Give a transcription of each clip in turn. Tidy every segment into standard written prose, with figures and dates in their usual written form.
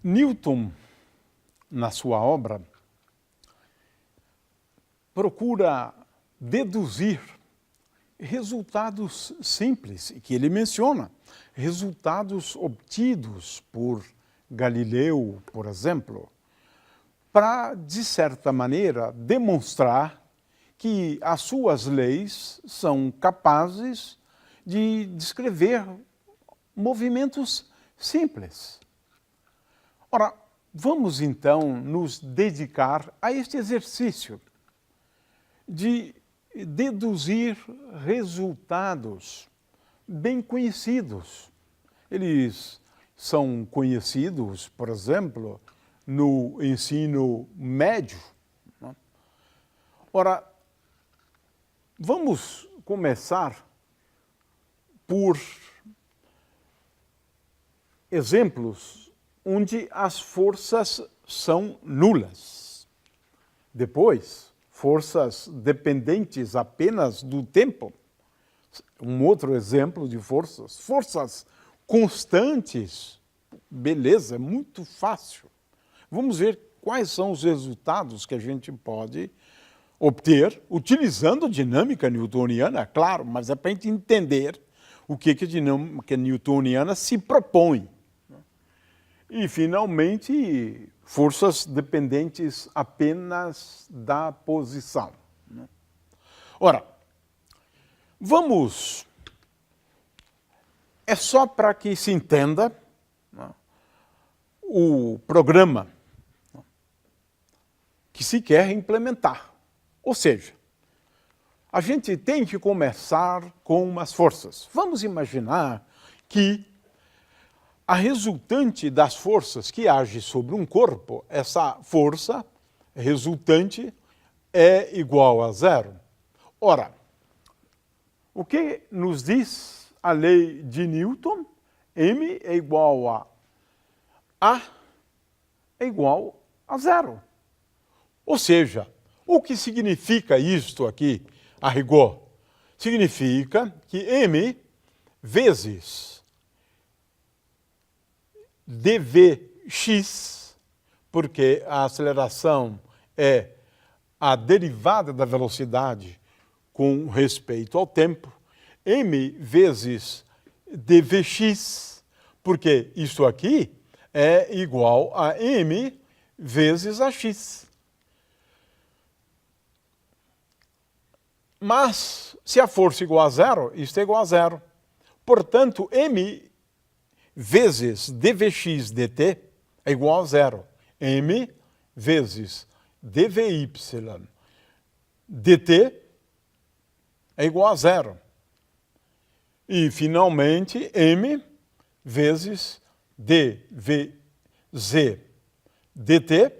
Newton, na sua obra, procura deduzir resultados simples, que ele menciona, resultados obtidos por Galileu, por exemplo, para, de certa maneira, demonstrar que as suas leis são capazes de descrever movimentos simples. Ora, vamos então nos dedicar a este exercício de deduzir resultados bem conhecidos. Eles são conhecidos, por exemplo, no ensino médio. Ora, vamos começar por exemplos onde as forças são nulas. Depois, forças dependentes apenas do tempo. Um outro exemplo de forças. Forças constantes. Beleza, é muito fácil. Vamos ver quais são os resultados que a gente pode obter utilizando a dinâmica newtoniana, claro, mas é para a gente entender o que a dinâmica newtoniana se propõe. E, finalmente, forças dependentes apenas da posição. Ora, vamos... É só para que se entenda o programa que se quer implementar. Ou seja, a gente tem que começar com umas forças. Vamos imaginar que a resultante das forças que age sobre um corpo, essa força resultante é igual a zero. Ora, o que nos diz a lei de Newton? M é igual a é igual a zero. Ou seja, o que significa isto aqui, a rigor? Significa que m vezes dvx, porque a aceleração é a derivada da velocidade com respeito ao tempo, m vezes dvx, porque isso aqui é igual a m vezes a x. Mas, se a força é igual a zero, isto é igual a zero. Portanto, m vezes dvx dt é igual a zero. M vezes dvy dt é igual a zero. E, finalmente, m vezes dvz dt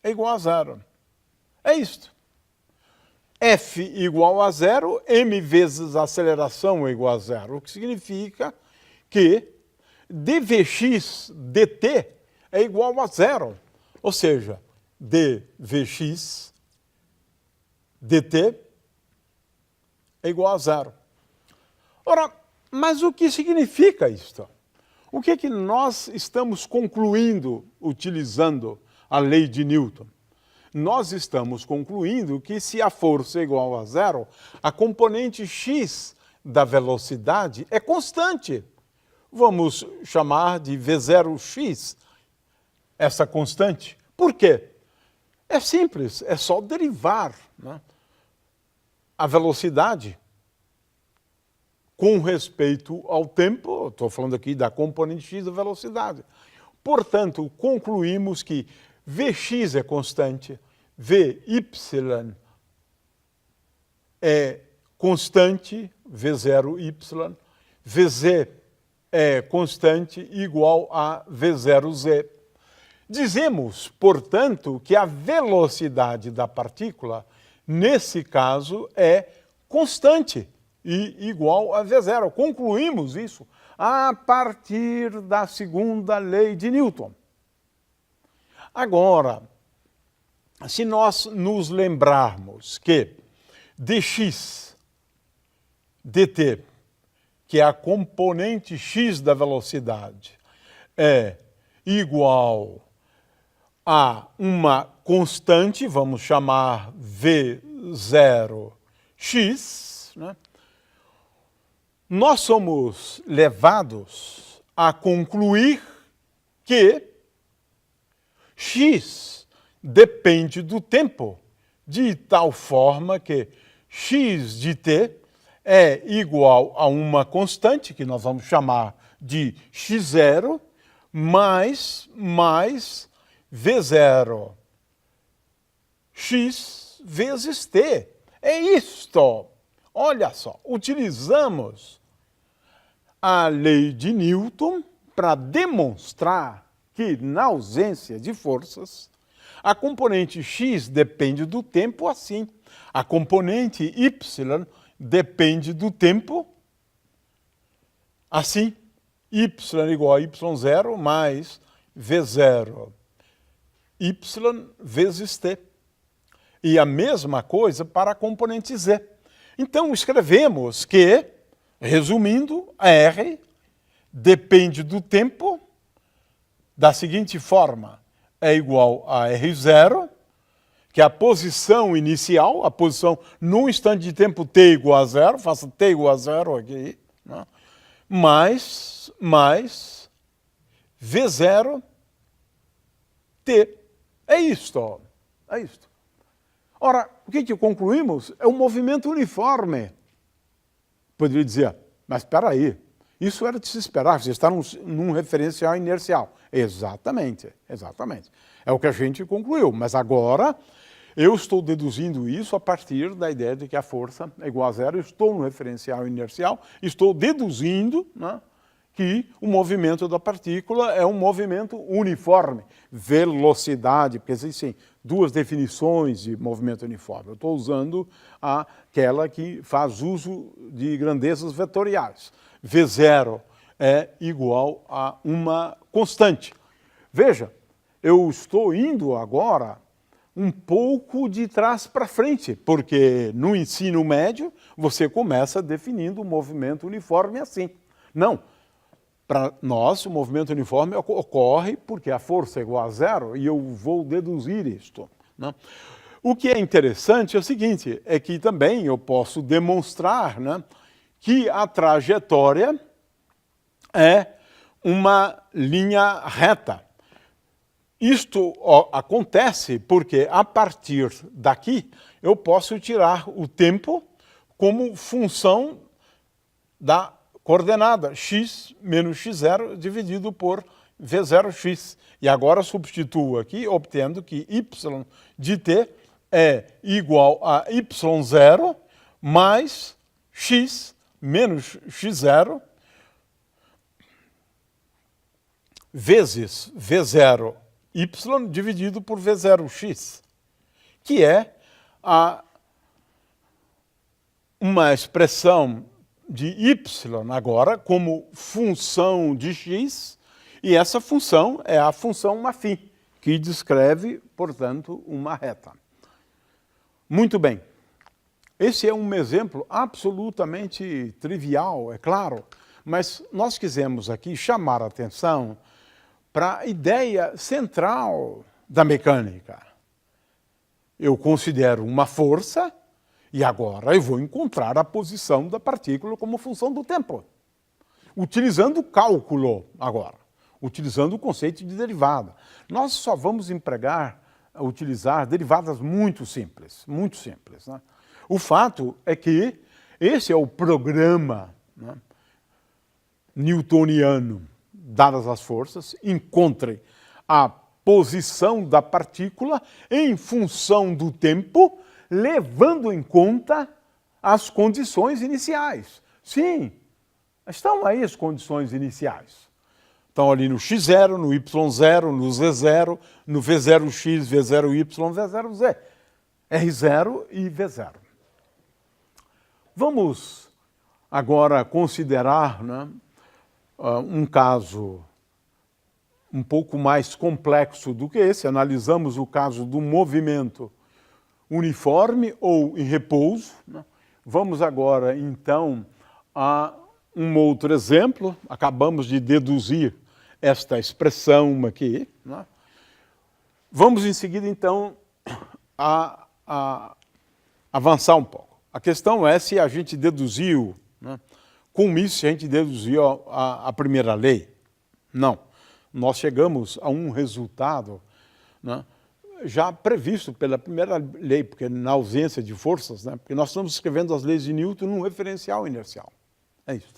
é igual a zero. É isto. F igual a zero, m vezes a aceleração é igual a zero, o que significa que dvx dt é igual a zero. Ou seja, dvx dt é igual a zero. Ora, mas o que significa isto? O que é que nós estamos concluindo utilizando a lei de Newton? Nós estamos concluindo que se a força é igual a zero, a componente x da velocidade é constante. Vamos chamar de v0x essa constante. Por quê? É simples, é só derivar, né, a velocidade com respeito ao tempo. Estou falando aqui da componente x da velocidade. Portanto, concluímos que Vx é constante, Vy é constante, V0y, Vz é constante igual a V0z. Dizemos, portanto, que a velocidade da partícula, nesse caso, é constante e igual a V0. Concluímos isso a partir da segunda lei de Newton. Agora, se nós nos lembrarmos que dx dt, que é a componente x da velocidade, é igual há uma constante, vamos chamar V0x, né? Nós somos levados a concluir que x depende do tempo, de tal forma que x de t é igual a uma constante, que nós vamos chamar de x0, mais v0 x vezes t. É isto. Olha só, utilizamos a lei de Newton para demonstrar que, na ausência de forças, a componente x depende do tempo assim. A componente y depende do tempo assim. Y igual a y0 mais v0 y vezes t. E a mesma coisa para a componente z. Então, escrevemos que, resumindo, R depende do tempo da seguinte forma: é igual a R0, que é a posição inicial, a posição no instante de tempo t igual a 0, faça t igual a 0 aqui, né? mais V0 t. É isto. É isto. Ora, o que concluímos? É um movimento uniforme. Poderia dizer, mas espera aí, isso era de se esperar, você está num referencial inercial. Exatamente, exatamente. É o que a gente concluiu, mas agora eu estou deduzindo isso a partir da ideia de que a força é igual a zero, eu estou no referencial inercial, estou deduzindo, né, que o movimento da partícula é um movimento uniforme. Velocidade, porque existem duas definições de movimento uniforme. Eu estou usando aquela que faz uso de grandezas vetoriais. V0 é igual a uma constante. Veja, eu estou indo agora um pouco de trás para frente, porque no ensino médio você começa definindo o movimento uniforme assim. Não. Para nós, o movimento uniforme ocorre porque a força é igual a zero e eu vou deduzir isto, né? O que é interessante é o seguinte, é que também eu posso demonstrar, né, que a trajetória é uma linha reta. Isto acontece porque, a partir daqui, eu posso tirar o tempo como função da coordenada x menos x0 dividido por v0x. E agora substituo aqui, obtendo que y de t é igual a y0 mais x menos x0 vezes v0y dividido por v0x, que é uma expressão de y agora como função de x, e essa função é a função afim, que descreve, portanto, uma reta. Muito bem. Esse é um exemplo absolutamente trivial, é claro, mas nós quisemos aqui chamar a atenção para a ideia central da mecânica. Eu considero uma força e agora eu vou encontrar a posição da partícula como função do tempo. Utilizando o cálculo agora, utilizando o conceito de derivada. Nós só vamos utilizar derivadas muito simples, né? O fato é que esse é o programa, né, newtoniano. Dadas as forças, encontre a posição da partícula em função do tempo, levando em conta as condições iniciais. Sim, estão aí as condições iniciais. Estão ali no x0, no y0, no z0, no v0x, v0y, v0z. R0 e v0. Vamos agora considerar, né, um caso um pouco mais complexo do que esse. Analisamos o caso do movimento uniforme ou em repouso, né? Vamos agora, então, a um outro exemplo. Acabamos de deduzir esta expressão aqui, né? Vamos em seguida, então, a avançar um pouco. A questão é se a gente deduziu, né, com isso, se a gente deduziu a primeira lei. Não. Nós chegamos a um resultado, né, já previsto pela primeira lei, porque na ausência de forças, né, porque nós estamos escrevendo as leis de Newton num referencial inercial. É isso.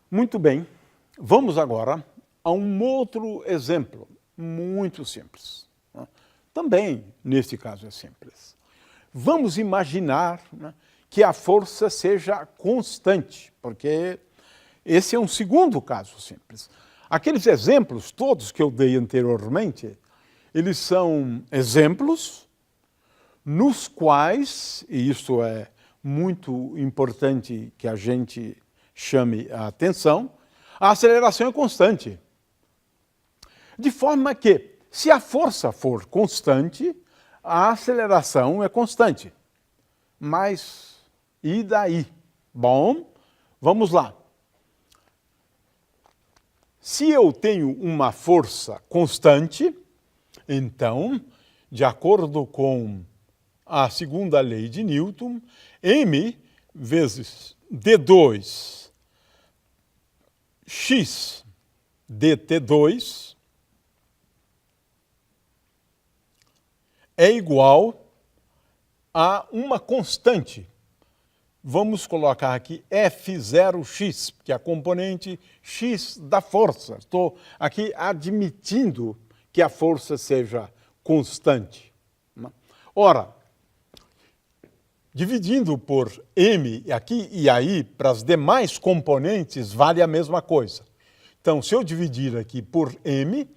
Muito bem. Vamos agora a um outro exemplo, muito simples. Né? Também, neste caso, é simples. Vamos imaginar, né, que a força seja constante, porque esse é um segundo caso simples. Aqueles exemplos todos que eu dei anteriormente, eles são exemplos nos quais, e isso é muito importante que a gente chame a atenção, a aceleração é constante. De forma que, se a força for constante, a aceleração é constante. Mas, e daí? Bom, vamos lá. Se eu tenho uma força constante, então, de acordo com a segunda lei de Newton, m vezes d2 x dt2 é igual a uma constante. Vamos colocar aqui F0x, que é a componente x da força. Estou aqui admitindo que a força seja constante. Ora, dividindo por m aqui e aí, para as demais componentes, vale a mesma coisa. Então, se eu dividir aqui por m,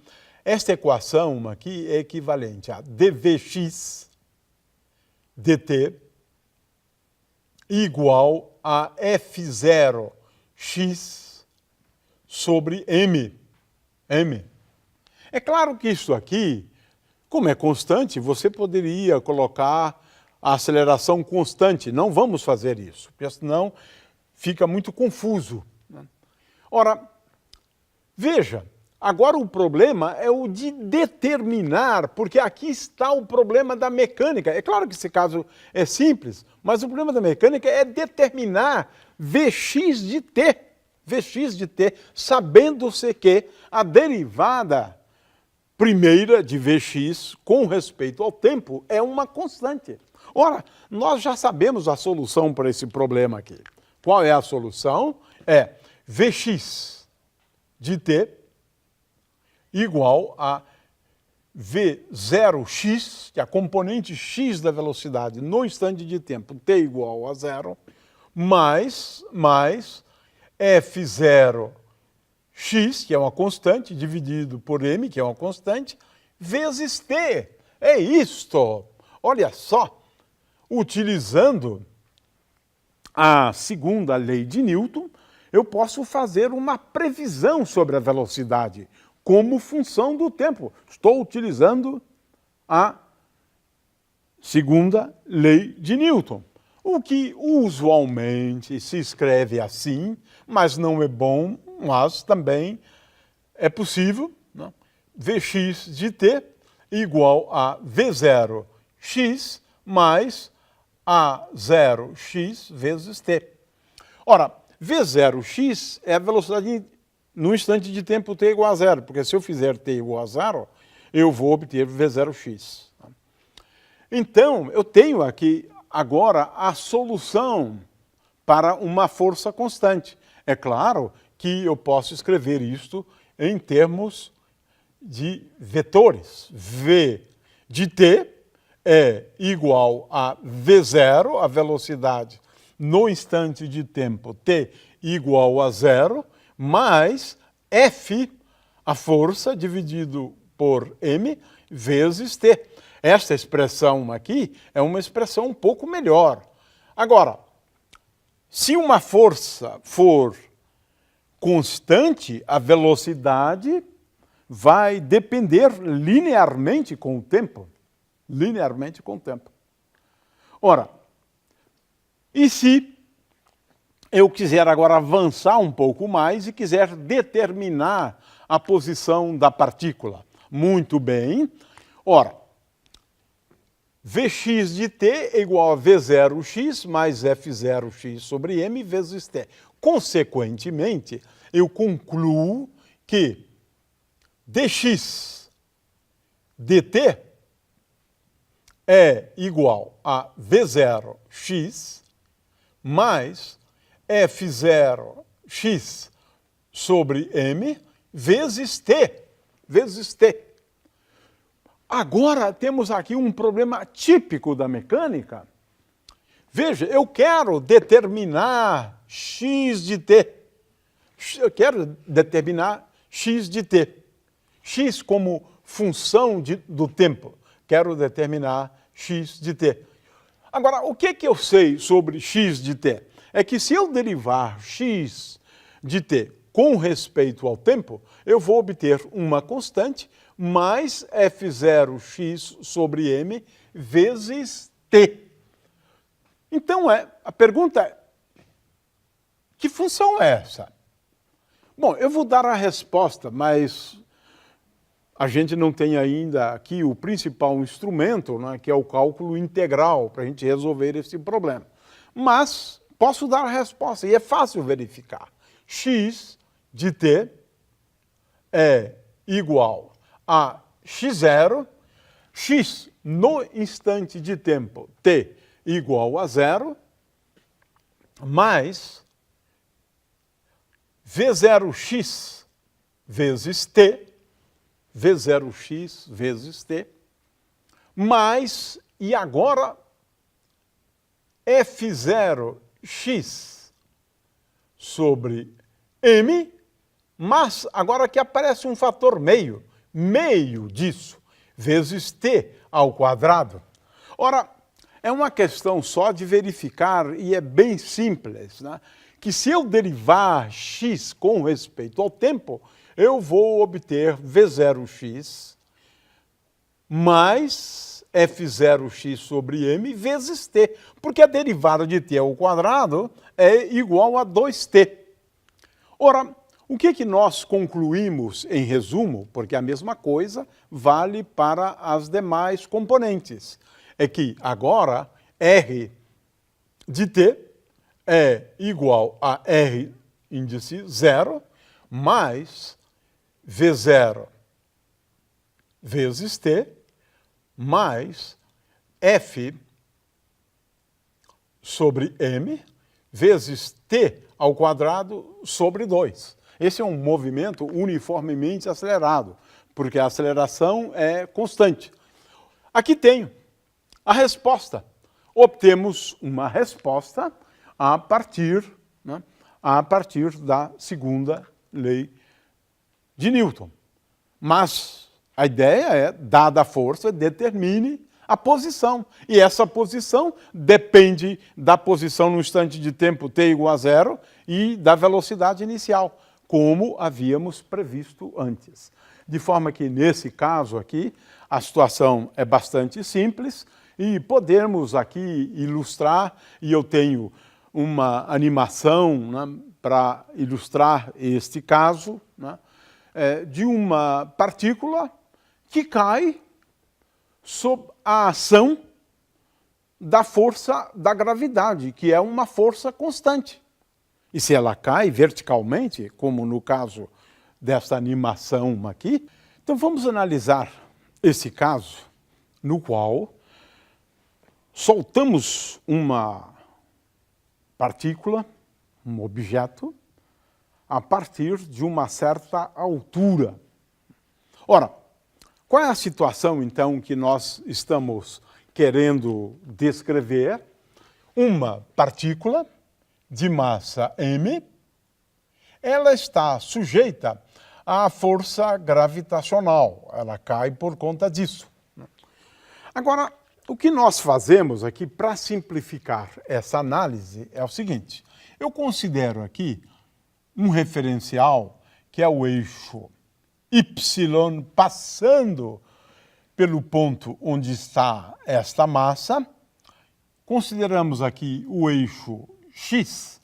esta equação aqui é equivalente a dvx dt igual a F0x sobre m. É claro que isso aqui, como é constante, você poderia colocar a aceleração constante. Não vamos fazer isso, porque senão fica muito confuso. Ora, veja, agora o problema é o de determinar, porque aqui está o problema da mecânica. É claro que esse caso é simples, mas o problema da mecânica é determinar Vx de t, sabendo-se que a derivada primeira de Vx com respeito ao tempo é uma constante. Ora, nós já sabemos a solução para esse problema aqui. Qual é a solução? É Vx de t igual a V0x, que é a componente x da velocidade no instante de tempo, t igual a 0, mais F0x, que é uma constante, dividido por m, que é uma constante, vezes t. É isto. Olha só, utilizando a segunda lei de Newton, eu posso fazer uma previsão sobre a velocidade como função do tempo. Estou utilizando a segunda lei de Newton. O que usualmente se escreve assim, mas não é bom, mas também é possível, né? Vx de t igual a V0x mais A0x vezes t. Ora, V0x é a velocidade no instante de tempo t igual a 0, porque se eu fizer t igual a 0, eu vou obter V0x. Então, eu tenho aqui agora a solução para uma força constante. É claro que eu posso escrever isto em termos de vetores. V de t é igual a V0, a velocidade no instante de tempo t igual a 0, mais F, a força, dividido por m, vezes t. Esta expressão aqui é uma expressão um pouco melhor. Agora, se uma força for constante, a velocidade vai depender linearmente com o tempo. Linearmente com o tempo. Ora, e se eu quiser agora avançar um pouco mais e quiser determinar a posição da partícula. Muito bem. Ora, Vx de t é igual a V0x mais F0x sobre m vezes t. Consequentemente, eu concluo que dx dt é igual a V0x mais F0x sobre m vezes t. Agora temos aqui um problema típico da mecânica. Veja, eu quero determinar x de t. Eu quero determinar x de t. X como função do tempo. Quero determinar x de t. Agora, o que eu sei sobre x de t? É que se eu derivar x de t com respeito ao tempo, eu vou obter uma constante mais f0x sobre m vezes t. Então, a pergunta é, que função é essa? Bom, eu vou dar a resposta, mas a gente não tem ainda aqui o principal instrumento, né, que é o cálculo integral, para a gente resolver esse problema. Mas posso dar a resposta, e é fácil verificar. X de t é igual a x0, x no instante de tempo t igual a 0, mais V0x vezes t, V0x vezes t, mais, e agora, F0x sobre m, mas agora que aparece um fator meio disso, vezes t ao quadrado. Ora, é uma questão só de verificar, e é bem simples, né? Que se eu derivar x com respeito ao tempo, eu vou obter V0x mais F0x sobre m vezes t, porque a derivada de t ao quadrado é igual a 2t. Ora, o que nós concluímos em resumo, porque a mesma coisa vale para as demais componentes, é que agora R de t é igual a R índice 0 mais V0 vezes t mais F sobre m vezes t ao quadrado sobre 2. Esse é um movimento uniformemente acelerado, porque a aceleração é constante. Aqui tenho a resposta. Obtemos uma resposta a partir da segunda lei de Newton. Mas a ideia é, dada a força, determine a posição. E essa posição depende da posição no instante de tempo t igual a 0 e da velocidade inicial, como havíamos previsto antes. De forma que, nesse caso aqui, a situação é bastante simples e podemos aqui ilustrar, e eu tenho uma animação, né, para ilustrar este caso, né, de uma partícula que cai sob a ação da força da gravidade, que é uma força constante. E se ela cai verticalmente, como no caso dessa animação aqui, então vamos analisar esse caso no qual soltamos uma partícula, um objeto, a partir de uma certa altura. Ora, qual é a situação, então, que nós estamos querendo descrever? Uma partícula de massa m, ela está sujeita à força gravitacional, ela cai por conta disso. Agora, o que nós fazemos aqui para simplificar essa análise é o seguinte: eu considero aqui um referencial que é o eixo y passando pelo ponto onde está esta massa. Consideramos aqui o eixo x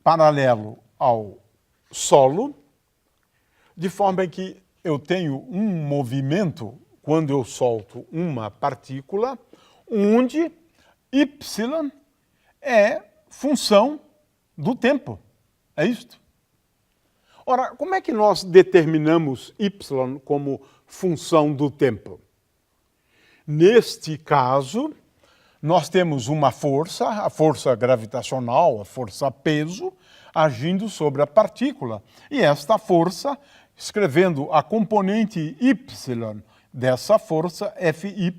paralelo ao solo, de forma que eu tenho um movimento, quando eu solto uma partícula, onde y é função do tempo. É isto. Ora, como é que nós determinamos y como função do tempo? Neste caso, nós temos uma força, a força gravitacional, a força peso, agindo sobre a partícula. E esta força, escrevendo a componente y dessa força, Fy,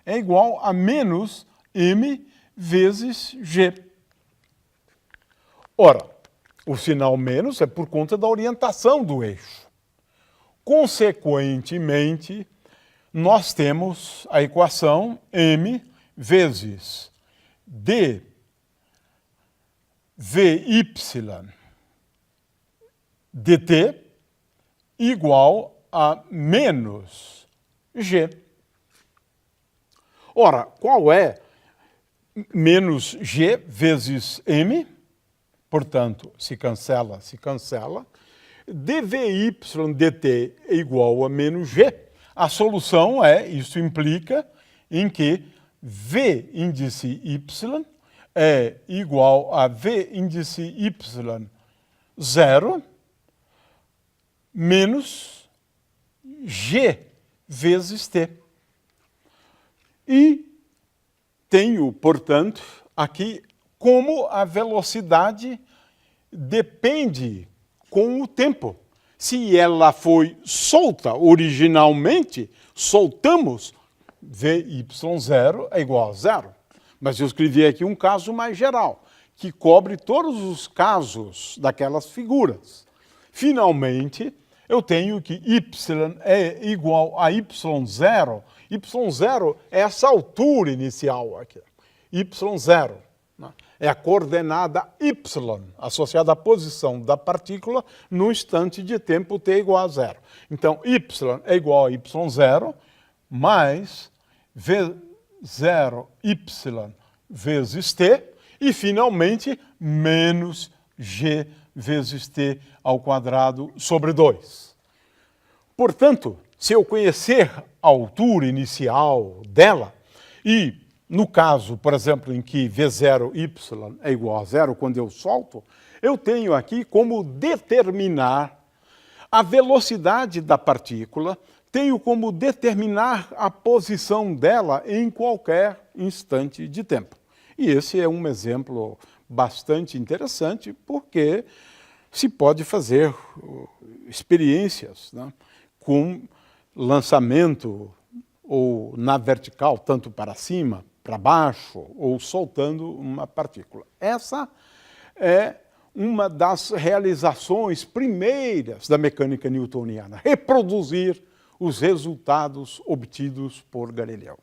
é igual a menos m vezes g. Ora, o sinal menos é por conta da orientação do eixo. Consequentemente, nós temos a equação m vezes dvy dt igual a menos g. Ora, qual é menos g vezes m? Portanto, se cancela, se cancela. dvy dt é igual a menos g. A solução é, isso implica em que v índice y é igual a v índice y 0 menos g vezes t. E tenho, portanto, aqui como a velocidade depende com o tempo. Se ela foi solta originalmente, soltamos, Vy0 é igual a 0. Mas eu escrevi aqui um caso mais geral, que cobre todos os casos daquelas figuras. Finalmente, eu tenho que y é igual a y0. y0 é essa altura inicial aqui. y0 é a coordenada y associada à posição da partícula no instante de tempo t igual a 0. Então, y é igual a y0 mais v0y vezes t e, finalmente, menos g vezes t ao quadrado sobre 2. Portanto, se eu conhecer a altura inicial dela e, no caso, por exemplo, em que v0y é igual a 0, quando eu solto, eu tenho aqui como determinar a velocidade da partícula, tenho como determinar a posição dela em qualquer instante de tempo. E esse é um exemplo bastante interessante, porque se pode fazer experiências, né, com lançamento ou na vertical, tanto para cima, para baixo, ou soltando uma partícula. Essa é uma das realizações primeiras da mecânica newtoniana, reproduzir os resultados obtidos por Galileu.